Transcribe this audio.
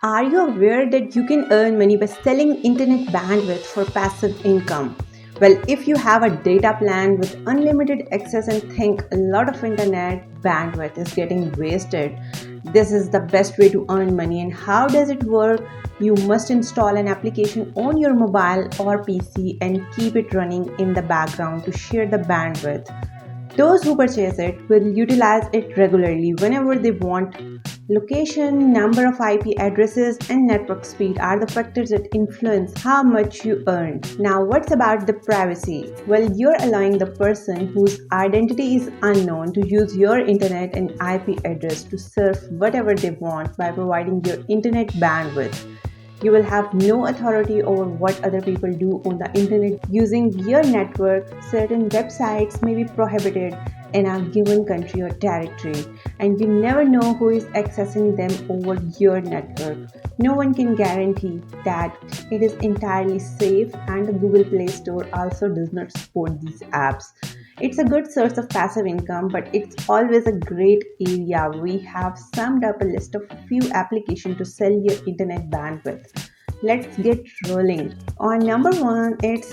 Are you aware that you can earn money by selling internet bandwidth for passive income? Well, if you have a data plan with unlimited access and think a lot of internet bandwidth is getting wasted, this is the best way to earn money. And how does it work? You must install an application on your mobile or PC and keep it running in the background to share the bandwidth. Those who purchase it will utilize it regularly whenever they want. Location, number of IP addresses, and network speed are the factors that influence how much you earn. Now, what's about the privacy? Well, you're allowing the person whose identity is unknown to use your internet and IP address to surf whatever they want by providing your internet bandwidth. You will have no authority over what other people do on the internet using your network. Certain websites may be prohibited in a given country or territory, and you never know who is accessing them over your network. No one can guarantee that it is entirely safe, and the Google Play Store also does not support these apps. It's a good source of passive income, but it's always a great area. We have summed up a list of few applications to sell your internet bandwidth. Let's get rolling. On number one, it's